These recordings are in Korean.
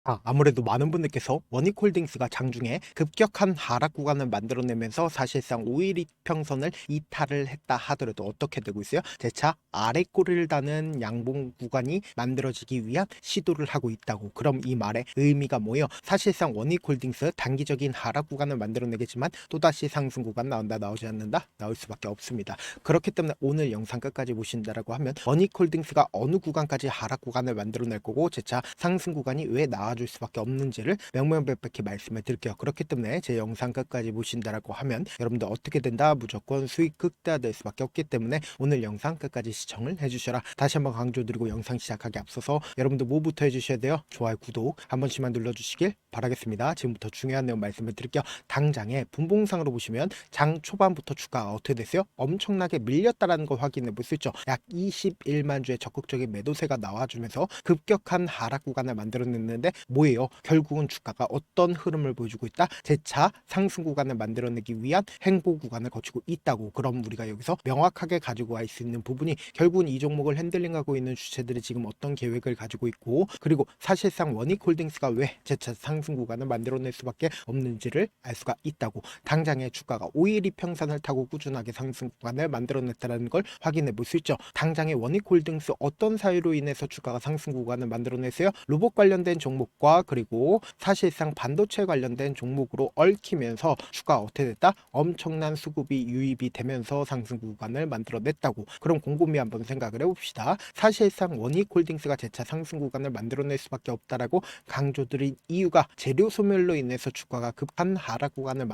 아무래도 많은 분들께서 원익홀딩스가 장중에 급격한 하락 구간을 만들어내면서 사실상 5일 이평선을 이탈을 했다 하더라도 어떻게 되고 있어요? 재차 아래 꼬리를 다는 양봉 구간이 만들어지기 위한 시도를 하고 있다고. 그럼 이 말의 의미가 뭐예요? 사실상 원익홀딩스 단기적인 하락 구간을 만들어내겠지만 또다시 상승 구간 나온다, 나오지 않는다? 나올 수밖에 없습니다. 그렇기 때문에 오늘 영상 끝까지 보신다라고 하면 원익홀딩스가 어느 구간까지 하락 구간을 만들어낼 거고 재차 상승 구간이 왜 나와줄 수밖에 없는지를 명명백백히 말씀을 드릴게요. 그렇기 때문에 제 영상 끝까지 보신다라고 하면 여러분들 어떻게 된다? 무조건 수익 극대화될 수밖에 없기 때문에 오늘 영상 끝까지 시청을 해주셔라. 다시 한번 강조드리고 영상 시작하기 앞서서 여러분들 뭐부터 해주셔야 돼요? 좋아요, 구독 한 번씩만 눌러주시길 바라겠습니다. 지금부터 중요한 내용 말씀을 드릴게요. 당장에 분봉상으로 보시면 장 초반부터 주가가 어떻게 됐어요? 엄청나게 밀렸다라는 걸 확인해 볼 수 있죠. 약 21만 주의 적극적인 매도세가 나와주면서 급격한 하락 구간을 만들어냈는데 뭐예요? 결국은 주가가 어떤 흐름을 보여주고 있다? 재차 상승 구간을 만들어내기 위한 행보 구간을 거치고 있다고. 그럼 우리가 여기서 명확하게 가지고 갈 수 있는 부분이 결국은 이 종목을 핸들링하고 있는 주체들이 지금 어떤 계획을 가지고 있고, 그리고 사실상 원익홀딩스가 왜 재차 상승 구간을 만들어낼 수밖에 없는지를 알 수가 있다고. 당장에 주가가 5일 이평선을 타고 꾸준하게 상승 구간을 만들어냈다는 걸 확인해 볼 수 있죠. 당장에 원익홀딩스 어떤 사유로 인해서 주가가 상승 구간을 만들어냈어요? 로봇 관련된 종목과 그리고 사실상 반도체 관련된 종목으로 얽히면서 주가가 어떻게 됐다? 엄청난 수급이 유입이 되면서 상승 구간을 만들어냈다고. 그럼 곰곰이 한번 생각을 해봅시다. 사실상 원익홀딩스가 재차 상승 구간을 만들어낼 수밖에 없다라고 강조드린 이유가 재료 소멸로 인해서 주가가 급한 하락 구간을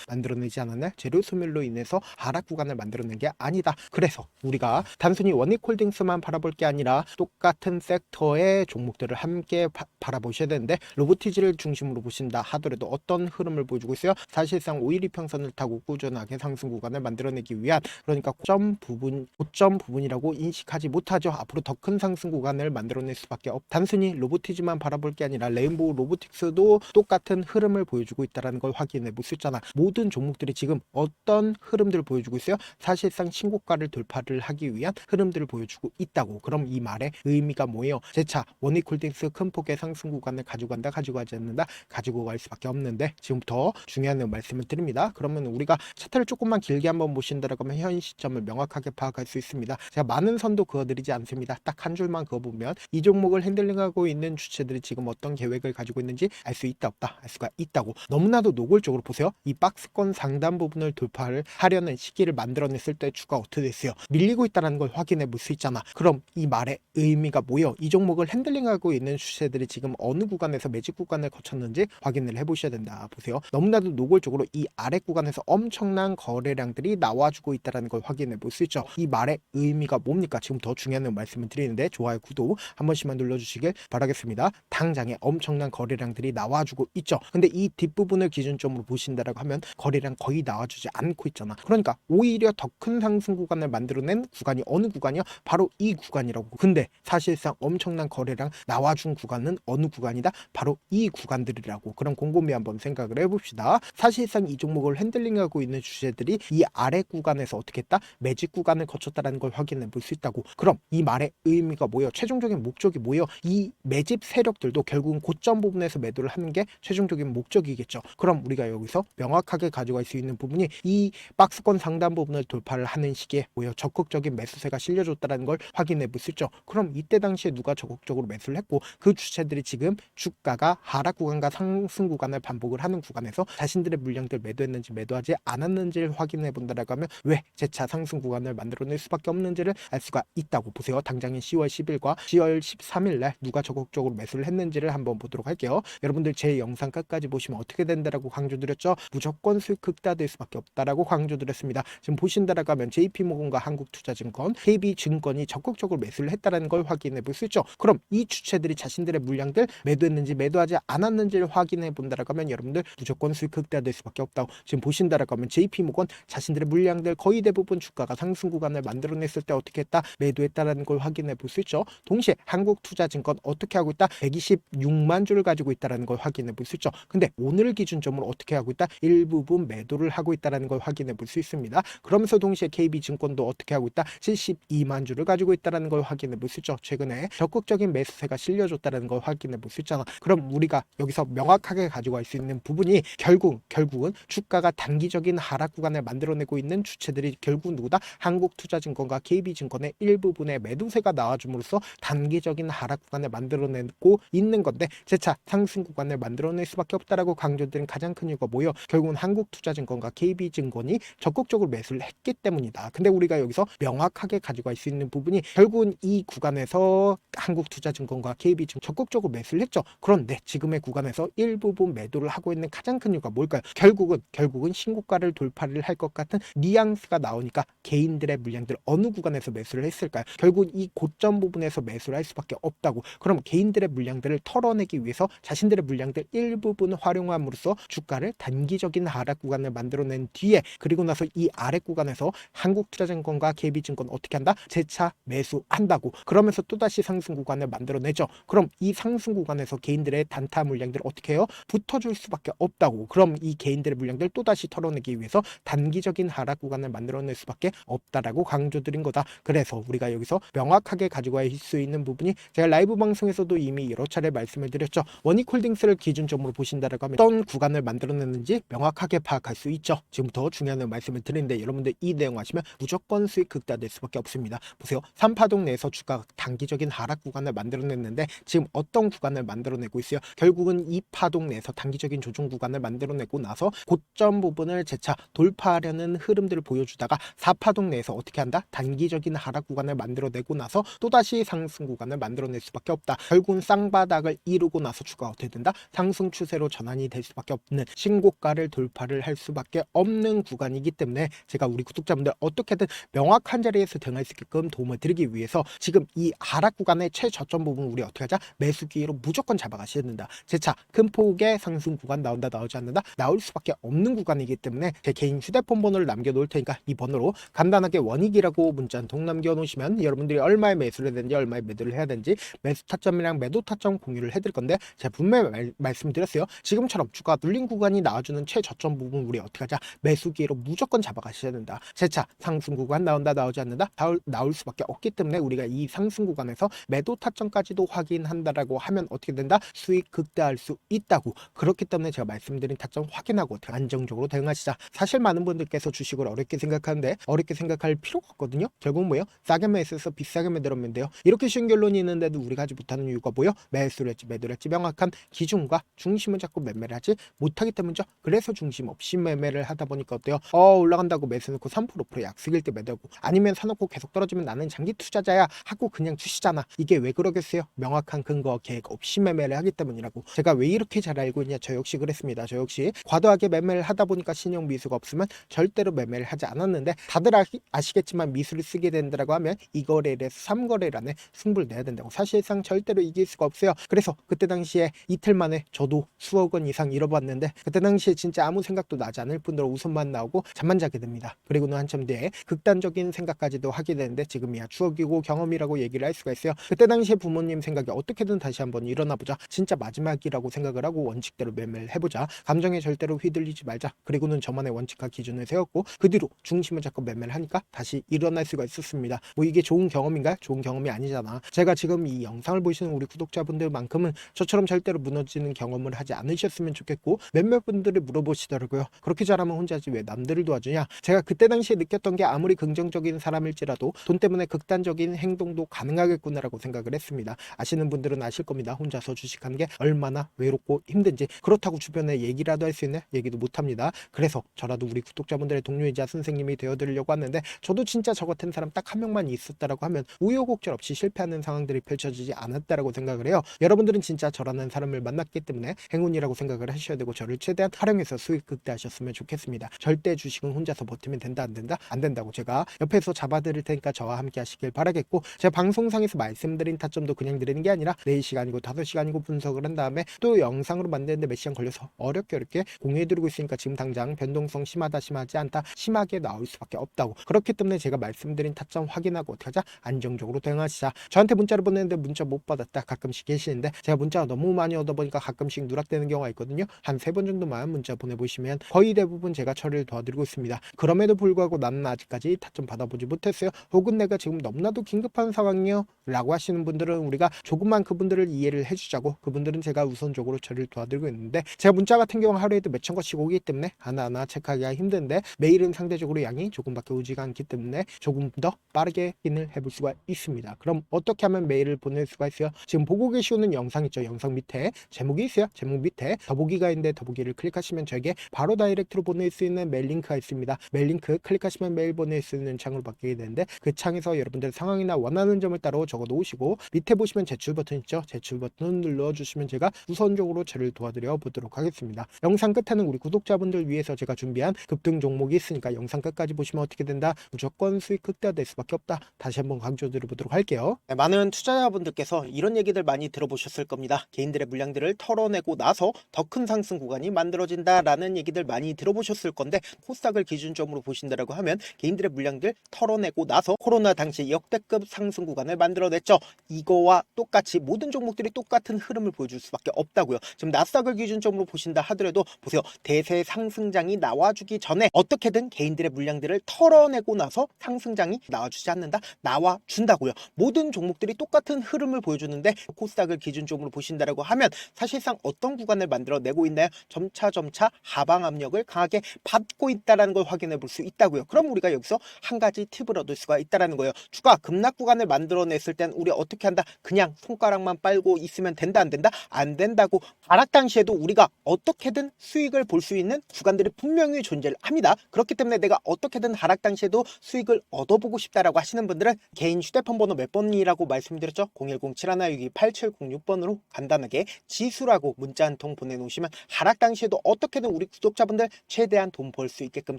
만들어내지 않았나? 재료 소멸로 인해서 하락 구간을 만들어낸 게 아니다. 그래서 우리가 단순히 원익홀딩스만 바라볼 게 아니라 똑같은 섹터의 종목들을 함께 바라보셔야 되는데, 로보티지를 중심으로 보신다 하더라도 어떤 흐름을 보여주고 있어요? 사실상 5일 이평선을 타고 꾸준하게 상승 구간을 만들어내기 위한, 그러니까 고점 부분이라고 인식하지 못하죠. 앞으로 더 큰 상승 구간을 만들어낼 수밖에 없. 단순히 로보티지만 바라볼 게 아니라 레인보우 로보틱스도 똑같은 흐름을 보여주고 있다는 걸 확인해 볼 수 있잖아. 모든 종목들이 지금 어떤 흐름들을 보여주고 있어요? 사실상 신고가를 돌파를 하기 위한 흐름들을 보여주고 있다고. 그럼 이 말의 의미가 뭐예요? 재차 원익홀딩스 큰 폭의 상승 구간을 가지고 간다, 가지고 가지 않는다? 가지고 갈 수밖에 없는데 지금부터 중요한 내용 말씀을 드립니다. 그러면 우리가 차트를 조금만 길게 한번 보신다라고 하면 현 시점을 명확하게 파악할 수 있습니다. 제가 많은 선도 그어드리지 않습니다. 딱 한 줄만 그어보면 이 종목을 핸들링하고 있는 주체들이 지금 어떤 계획을 가지고 있는지 알 수 있다 없다? 알 수가 있다고. 너무나도 노골적으로 보세요. 이 박스권 상단 부분을 돌파를 하려는 시기를 만들어냈을 때 주가 어떻게 됐어요? 밀리고 있다는 걸 확인해 볼 수 있잖아. 그럼 이 말의 의미가 뭐예요? 이 종목을 핸들링하고 있는 주체들이 지금 어느 구간에서 매직 구간을 거쳤는지 확인을 해보셔야 된다. 보세요. 너무나도 노골적으로 이 아래 구간에서 엄청난 거래량들이 나와주고 있다는 걸 확인해 볼 수 있죠. 이 말의 의미가 뭡니까? 지금 더 중요한 말씀을 드리는데 좋아요, 구독 한 번씩만 눌러주시길 바라겠습니다. 당장에 엄청난 거래량들이 나와주고 있죠. 근데 이 뒷부분을 기준점으로 보신다라고 하면 거래량 거의 나와주지 않고 있잖아. 그러니까 오히려 더 큰 상승 구간을 만들어낸 구간이 어느 구간이요? 바로 이 구간이라고. 근데 사실상 엄청난 거래량 나와준 구간은 어느 구간이다? 바로 이 구간들이라고. 그럼 곰곰이 한번 생각을 해봅시다. 사실상 이 종목을 핸들링하고 있는 주체들이 이 아래 구간에서 어떻게 했다? 매직 구간을 거쳤다는 걸 확인해 볼 수 있다고. 그럼 이 말의 의미가 뭐예요? 최종적인 목적이 뭐예요? 이 매집 세력들도 결국은 고점 부분에서 매도를 하는 게 최종적인 목적이겠죠. 그럼 우리가 여기서 명확하게 가져갈 수 있는 부분이 이 박스권 상단 부분을 돌파를 하는 시기에 뭐예요? 적극적인 매수세가 실려줬다는 걸 확인해 볼 수 있죠. 그럼 이때 당시에 누가 적극적으로 매수를 했고 그 주체들이 지금 주가가 하락 구간과 상승 구간을 반복을 하는 구간에서 자신들의 물량들 매도했는지 매도하지 않았는지를 확인해 본다라고 하면 왜 재차 상승 구간을 만들어낼 수밖에 없는지를 알 수가 있다고. 보세요. 당장인 10월 10일과 10월 13일 날 누가 적극적으로 매수를 했는지를 한번 보도록 할게요. 여러분들 제 영상 끝까지 보시면 어떻게 된다라고 강조드렸죠? 무조건 수익 극대화될 수밖에 없다라고 강조드렸습니다. 지금 보신다라고 하면 JP모건과 한국투자증권, KB증권이 적극적으로 매수를 했다는 걸 확인해 볼 수 있죠. 그럼 이 주체들이 자신들의 물량들 매도했는지 매도하지 않았는지를 확인해 본다라고 하면 여러분들 무조건 수익 극대화될 수밖에 없다고. 지금 보신다라고 하면 JP모건 자신들의 물량들 거의 대부분 주가가 상승 구간을 만들어냈을 때 어떻게 했다? 매도했다라는 걸 확인해 볼 수 있죠. 동시에 한국투자증권 어떻게 하고 있다? 126만 주를 가지고 있다라는 걸 확인해 볼 수 있죠. 근데 오늘 기준점으로 어떻게 하고 있다? 일부분 매도를 하고 있다라는 걸 확인해 볼 수 있습니다. 그러면서 동시에 KB증권도 어떻게 하고 있다? 72만 주를 가지고 있다라는 걸 확인해 볼 수 있죠. 최근에 적극적인 매수세가 실려줬다는 걸 확인해 확인해 볼 수 있잖아. 그럼 우리가 여기서 명확하게 가지고 갈 수 있는 부분이 결국은 주가가 단기적인 하락 구간을 만들어내고 있는 주체들이 결국 누구다? 한국투자증권과 KB증권의 일부분의 매도세가 나와줌으로써 단기적인 하락 구간을 만들어내고 있는 건데 재차 상승 구간을 만들어낼 수밖에 없다라고 강조드린 가장 큰 이유가 뭐예요? 결국은 한국투자증권과 KB증권이 적극적으로 매수를 했기 때문이다. 근데 우리가 여기서 명확하게 가지고 갈 수 있는 부분이 결국은 이 구간에서 한국투자증권과 KB증권 적극적으로 매수를 했죠. 그런데 지금의 구간에서 일부분 매도를 하고 있는 가장 큰 이유가 뭘까요? 결국은 신고가를 돌파를 할 것 같은 뉘앙스가 나오니까 개인들의 물량들 어느 구간에서 매수를 했을까요? 결국 이 고점 부분에서 매수를 할 수밖에 없다고. 그럼 개인들의 물량들을 털어내기 위해서 자신들의 물량들 일부분 활용함으로써 주가를 단기적인 하락 구간을 만들어낸 뒤에 그리고 나서 이 아래 구간에서 한국투자증권과 KB증권 어떻게 한다? 재차 매수한다고. 그러면서 또다시 상승 구간을 만들어내죠. 그럼 이 상승 구간에서 개인들의 단타 물량들 어떻게 해요? 붙어줄 수밖에 없다고. 그럼 이 개인들의 물량들 또다시 털어내기 위해서 단기적인 하락 구간을 만들어낼 수밖에 없다라고 강조드린 거다. 그래서 우리가 여기서 명확하게 가지고 갈 수 있는 부분이 제가 라이브 방송에서도 이미 여러 차례 말씀을 드렸죠. 원익홀딩스를 기준점으로 보신다라고 하면 어떤 구간을 만들어내는지 명확하게 파악할 수 있죠. 지금부터 중요한 말씀을 드리는데 여러분들 이 내용 아시면 무조건 수익 극대화될 수밖에 없습니다. 보세요. 3파동 내에서 주가가 단기적인 하락 구간을 만들어냈는데 지금 어떤 구간을 만들어내고 있어요? 결국은 이 파동 내에서 단기적인 조정 구간을 만들어내고 나서 고점 부분을 재차 돌파하려는 흐름들을 보여주다가 4파동 내에서 어떻게 한다? 단기적인 하락 구간을 만들어내고 나서 또다시 상승 구간을 만들어낼 수밖에 없다. 결국은 쌍바닥을 이루고 나서 주가가 어떻게 된다? 상승 추세로 전환이 될 수밖에 없는 신고가를 돌파를 할 수밖에 없는 구간이기 때문에 제가 우리 구독자분들 어떻게든 명확한 자리에서 대응할 수 있게끔 도움을 드리기 위해서 지금 이 하락 구간의 최저점 부분 우리 어떻게 하자? 매수 기회로 무조건 잡아가셔야 된다. 재차 큰 폭의 상승 구간 나온다 나오지 않는다? 나올 수밖에 없는 구간이기 때문에 제 개인 휴대폰 번호를 남겨놓을 테니까 이 번호로 간단하게 원익이라고 문자 한 통 남겨놓으시면 여러분들이 얼마에 매수를 해야 되는지 얼마에 매도를 해야 되는지 매수 타점이랑 매도 타점 공유를 해드릴 건데 제가 분명히 말씀드렸어요. 지금처럼 주가 눌린 구간이 나와주는 최저점 부분 우리 어떻게 하자? 매수 기회로 무조건 잡아가셔야 된다. 재차 상승 구간 나온다 나오지 않는다? 나올 수밖에 없기 때문에 우리가 이 상승 구간에서 매도 타점까지도 확인한다라고 하면 어떻게 된다? 수익 극대화할 수 있다고. 그렇기 때문에 제가 말씀드린 타점 확인하고 안정적으로 대응하시자. 사실 많은 분들께서 주식을 어렵게 생각하는데 어렵게 생각할 필요가 없거든요. 결국 뭐예요? 싸게 매수해서 비싸게 매들면 돼요. 이렇게 쉬운 결론이 있는데도 우리가 하지 못하는 이유가 뭐예요? 매수를 했지 매도를 했지 명확한 기준과 중심을 잡고 매매를 하지 못하기 때문이죠. 그래서 중심 없이 매매를 하다 보니까 어때요? 올라간다고 매수 놓고 3% 약속일 때 매도하고 아니면 사놓고 계속 떨어지면 나는 장기 투자자야 하고 그냥 주시잖아. 이게 왜 그러겠어요? 명확한 근거 계획 없이 매매를 하기 때문이라고. 제가 왜 이렇게 잘 알고 있냐? 저 역시 그랬습니다. 저 역시 과도하게 매매를 하다 보니까 신용 미수가 없으면 절대로 매매를 하지 않았는데 다들 아시겠지만 미수를 쓰게 된다고 하면 2거래일에서 3거래일안에 승부를 내야 된다고. 사실상 절대로 이길 수가 없어요. 그래서 그때 당시에 이틀 만에 저도 수억 원 이상 잃어봤는데 그때 당시에 진짜 아무 생각도 나지 않을 뿐더러 웃음만 나오고 잠만 자게 됩니다. 그리고는 한참 뒤에 극단적인 생각까지도 하게 되는데 지금이야 추억이고 경험이라고 얘기를 할 수가 있어요. 그때 당시에 부모님 생각이 어떻게든 다시 한번 일어나보자. 진짜 마지막이라고 생각을 하고 원칙대로 매매를 해보자. 감정에 절대로 휘둘리지 말자. 그리고는 저만의 원칙과 기준을 세웠고 그 뒤로 중심을 잡고 매매를 하니까 다시 일어날 수가 있었습니다. 뭐 이게 좋은 경험인가요? 좋은 경험이 아니잖아. 제가 지금 이 영상을 보시는 우리 구독자분들만큼은 저처럼 절대로 무너지는 경험을 하지 않으셨으면 좋겠고 몇몇 분들이 물어보시더라고요. 그렇게 잘하면 혼자지 왜 남들을 도와주냐? 제가 그때 당시에 느꼈던 게 아무리 긍정적인 사람일지라도 돈 때문에 극단적인 행동도 가능하겠구나라고 생각을 했습니다. 아시는 분들은 아실 겁니다. 혼자서 주식하는 게 얼마나 외롭고 힘든지. 그렇다고 주변에 얘기라도 할 수 있는 얘기도 못합니다. 그래서 저라도 우리 구독자분들의 동료이자 선생님이 되어드리려고 하는데 저도 진짜 저 같은 사람 딱 한 명만 있었다라고 하면 우여곡절 없이 실패하는 상황들이 펼쳐지지 않았다라고 생각을 해요. 여러분들은 진짜 저라는 사람을 만났기 때문에 행운이라고 생각을 하셔야 되고 저를 최대한 활용해서 수익 극대화하셨으면 좋겠습니다. 절대 주식은 혼자서 버티면 된다 안 된다? 안 된다고. 제가 옆에서 잡아드릴 테니까 저와 함께 하시길 바라겠고 제가 방송상에서 말씀드린 타점도 그냥 드리는 게 아니라 4시간이고 5시간이고 분석을 한 다음에 또 영상으로 만드는데 몇 시간 걸려서 어렵게 공유해드리고 있으니까 지금 당장 변동성 심하다 심하지 않다 심하게 나올 수밖에 없다고. 그렇기 때문에 제가 말씀드린 타점 확인하고 어떻게 하자? 안정적으로 대응하시자. 저한테 문자를 보내는데 문자 못 받았다 가끔씩 계시는데 제가 문자가 너무 많이 오다 보니까 가끔씩 누락되는 경우가 있거든요. 한 3번 정도만 문자 보내보시면 거의 대부분 제가 처리를 도와드리고 있습니다. 그럼에도 불구하고 나는 아직까지 타점 받아보지 못했어요. 혹은 내가 지금 너무나도 긴급한 상황이요 라고 하시는 분들은 우리가 조금만 그분들을 이해를 해주자고 그분들은 제가 우선적으로 처리를 도와드리고 있는데, 제가 문자 같은 경우 하루에도 몇천 건씩 오기 때문에 하나하나 체크하기가 힘든데, 메일은 상대적으로 양이 조금밖에 오지가 않기 때문에 조금 더 빠르게 확인을 해볼 수가 있습니다. 그럼 어떻게 하면 메일을 보낼 수가 있어요? 지금 보고 계시는 영상 있죠? 영상 밑에 제목이 있어요. 제목 밑에 더보기가 있는데 더보기를 클릭하시면 저에게 바로 다이렉트로 보낼 수 있는 메일 링크가 있습니다. 메일 링크 클릭하시면 메일 보낼 수 있는 창으로 바뀌게 되는데, 그 창에서 여러분들 상황이나 원하는 점을 따로 적어 놓으시고 밑에 보시면 제출 버튼 있죠? 제출 버튼 눌러주시면 제가 우선적으로 저를 도와드려 보도록 하겠습니다. 영상 끝에는 우리 구독자분들 위해서 제가 준비한 급등 종목이 있으니까 영상 끝까지 보시면 어떻게 된다? 무조건 수익 극대화될 수밖에 없다. 다시 한번 강조드려 보도록 할게요. 네, 많은 투자자분들께서 이런 얘기들 많이 들어보셨을 겁니다. 개인들의 물량들을 털어내고 나서 더 큰 상승 구간이 만들어진다라는 얘기들 많이 들어보셨을 건데, 코스닥을 기준점으로 보신다라고 하면 개인들의 물량들 털어내고 나서 코로나 당시 역대급 상승 구간을 만들어냈죠. 이거와 똑같이 모든 종목들이 똑같은 흐름을 보여줄 수밖에 없다고요. 지금 나스닥을 기준점으로 보신다 하더라도 보세요. 대세 상승장이 나와주기 전에 어떻게든 개인들의 물량들을 털어내고 나서 상승장이 나와주지 않는다? 나와준다고요. 모든 종목들이 똑같은 흐름을 보여주는데, 코스닥을 기준점으로 보신다라고 하면 사실상 어떤 구간을 만들어내고 있나요? 점차 하방 압력을 강하게 받고 있다는 걸 확인해 볼 수 있다고요. 그럼 우리가 여기서 한 가지 팁을 얻을 수가 있다는 거예요. 주가 급락 구간을 만들어냈을 땐 우리 어떻게 한다? 그냥 손가락만 빨고 있으면 된다? 안 된다? 안 된다고. 하락 당시에도 우리가 어떻게든 수익을 볼 수 있는 구간들이 분명히 존재를 합니다. 그렇기 때문에 내가 어떻게든 하락 당시에도 수익을 얻어보고 싶다라고 하시는 분들은 개인 휴대폰 번호 몇 번이라고 말씀드렸죠? 010-7162-8706번으로 간단하게 지수라고 문자 한 통 보내놓으시면 하락 당시에도 어떻게든 우리 구독자분들 최대한 돈 벌 수 있게끔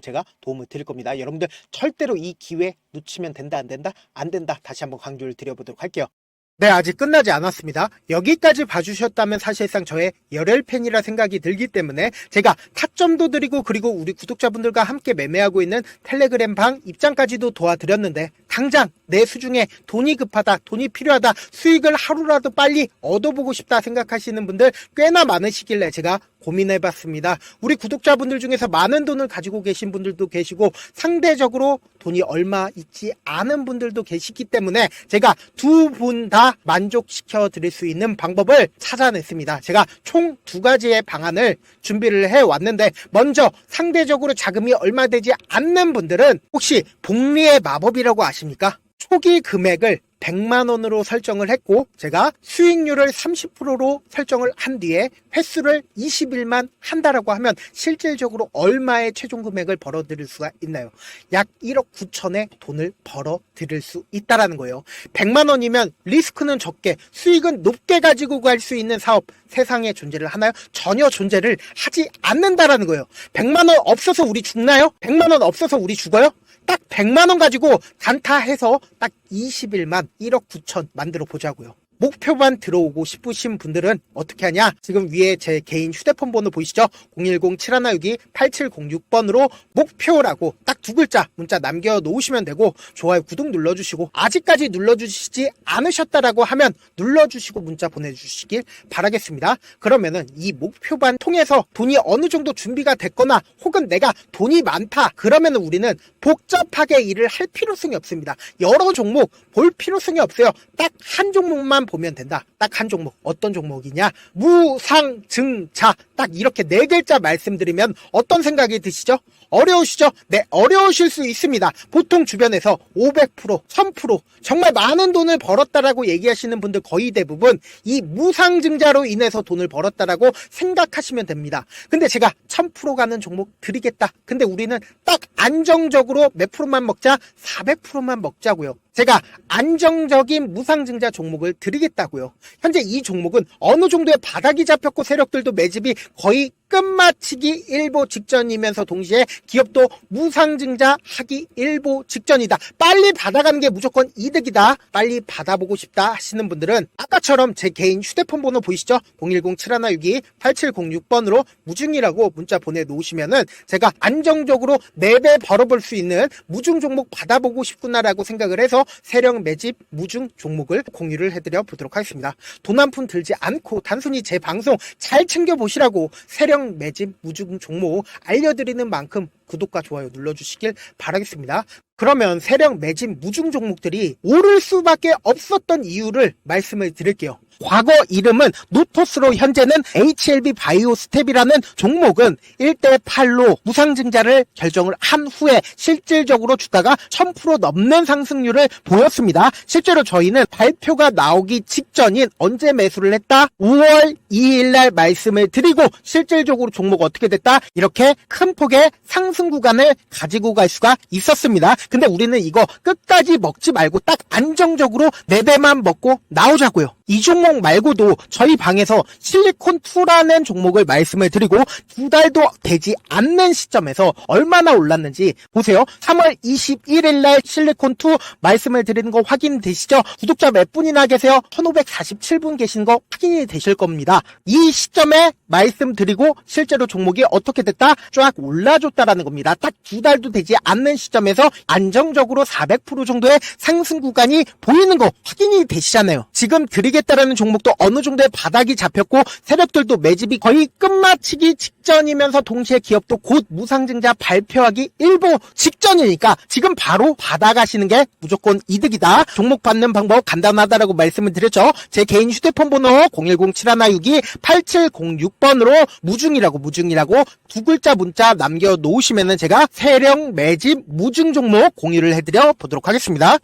제가 도움을 드릴 겁니다. 여러분들 절대로 이 기회 놓치면 된다? 안 된다? 안 된다. 다시 한번 강조를 드려보도록 할게요. 네, 아직 끝나지 않았습니다. 여기까지 봐주셨다면 사실상 저의 열혈 팬이라 생각이 들기 때문에 제가 타점도 드리고, 그리고 우리 구독자분들과 함께 매매하고 있는 텔레그램 방 입장까지도 도와드렸는데, 당장 내 수중에 돈이 급하다, 돈이 필요하다, 수익을 하루라도 빨리 얻어보고 싶다 생각하시는 분들 꽤나 많으시길래 제가 고민해봤습니다. 우리 구독자분들 중에서 많은 돈을 가지고 계신 분들도 계시고 상대적으로 돈이 얼마 있지 않은 분들도 계시기 때문에 제가 두 분 다 만족시켜 드릴 수 있는 방법을 찾아냈습니다. 제가 총 두 가지의 방안을 준비를 해왔는데, 먼저 상대적으로 자금이 얼마 되지 않는 분들은 혹시 복리의 마법이라고 아십니까? 초기 금액을 100만원으로 설정을 했고, 제가 수익률을 30%로 설정을 한 뒤에 횟수를 20일만 한다라고 하면 실질적으로 얼마의 최종 금액을 벌어들일 수가 있나요? 약 1억 9천의 돈을 벌어들일 수 있다라는 거예요. 100만원이면 리스크는 적게 수익은 높게 가지고 갈 수 있는 사업 세상에 존재를 하나요? 전혀 존재를 하지 않는다라는 거예요. 100만원 없어서 우리 죽나요? 100만원 없어서 우리 죽어요? 딱 100만원 가지고 단타해서 딱 20일만 1억 9천 만들어 보자고요. 목표만 들어오고 싶으신 분들은 어떻게 하냐? 지금 위에 제 개인 휴대폰 번호 보이시죠? 010-7162-8706번으로 목표라고 딱 두 글자 문자 남겨놓으시면 되고, 좋아요, 구독 눌러주시고, 아직까지 눌러주시지 않으셨다라고 하면 눌러주시고 문자 보내주시길 바라겠습니다. 그러면은 이 목표반 통해서 돈이 어느 정도 준비가 됐거나, 혹은 내가 돈이 많다 그러면은 우리는 복잡하게 일을 할 필요성이 없습니다. 여러 종목 볼 필요성이 없어요. 딱 한 종목만 보면 된다. 딱 한 종목. 어떤 종목이냐? 무상증자. 딱 이렇게 네 글자 말씀드리면 어떤 생각이 드시죠? 어려우시죠? 네, 어려우실 수 있습니다. 보통 주변에서 500%, 1000% 정말 많은 돈을 벌었다라고 얘기하시는 분들 거의 대부분 이 무상증자로 인해서 돈을 벌었다라고 생각하시면 됩니다. 근데 제가 1000% 가는 종목 드리겠다. 근데 우리는 딱 안정적으로 몇 프로만 먹자? 400%만 먹자고요. 제가 안정적인 무상증자 종목을 드리겠다고요. 현재 이 종목은 어느 정도의 바닥이 잡혔고 세력들도 매집이 거의 끝마치기 일보 직전이면서 동시에 기업도 무상증자 하기 일보 직전이다. 빨리 받아가는 게 무조건 이득이다. 빨리 받아보고 싶다 하시는 분들은 아까처럼 제 개인 휴대폰 번호 보이시죠? 010-7162-8706번으로 무중이라고 문자 보내놓으시면은 제가 안정적으로 4배 벌어볼 수 있는 무중 종목 받아보고 싶구나라고 생각을 해서 세력 매집 무중 종목을 공유를 해드려 보도록 하겠습니다. 돈 한 푼 들지 않고 단순히 제 방송 잘 챙겨보시라고 세력 매집 무중 종목 알려드리는 만큼 구독과 좋아요 눌러주시길 바라겠습니다. 그러면 세력 매집 무중 종목들이 오를 수밖에 없었던 이유를 말씀을 드릴게요. 과거 이름은 노토스로 현재는 HLB 바이오스텝이라는 종목은 1대8로 무상증자를 결정을 한 후에 실질적으로 주가가 1000% 넘는 상승률을 보였습니다. 실제로 저희는 발표가 나오기 직전인 언제 매수를 했다? 5월 2일날 말씀을 드리고 실질적으로 종목 어떻게 됐다? 이렇게 큰 폭의 상승 구간을 가지고 갈 수가 있었습니다. 근데 우리는 이거 끝까지 먹지 말고 딱 안정적으로 4배만 먹고 나오자고요. 이 종목 말고도 저희 방에서 실리콘2라는 종목을 말씀을 드리고 2달도 되지 않는 시점에서 얼마나 올랐는지 보세요. 3월 21일 날 실리콘2 말씀을 드리는 거 확인되시죠? 구독자 몇 분이나 계세요? 1547분 계신 거 확인이 되실 겁니다. 이 시점에 말씀드리고 실제로 종목이 어떻게 됐다? 쫙 올라줬다라는 겁니다. 딱 2달도 되지 않는 시점에서 안정적으로 400% 정도의 상승 구간이 보이는 거 확인이 되시잖아요. 지금 드리겠다라는 종목도 어느 정도의 바닥이 잡혔고 세력들도 매집이 거의 끝마치기 직전이면서 동시에 기업도 곧 무상증자 발표하기 일보 직전이니까 지금 바로 받아가시는 게 무조건 이득이다. 종목 받는 방법 간단하다라고 말씀을 드렸죠. 제 개인 휴대폰 번호 010-7162-8706번으로 무중이라고 두 글자 문자 남겨놓으시면은 제가 세력 매집 무중 종목 공유를 해드려 보도록 하겠습니다.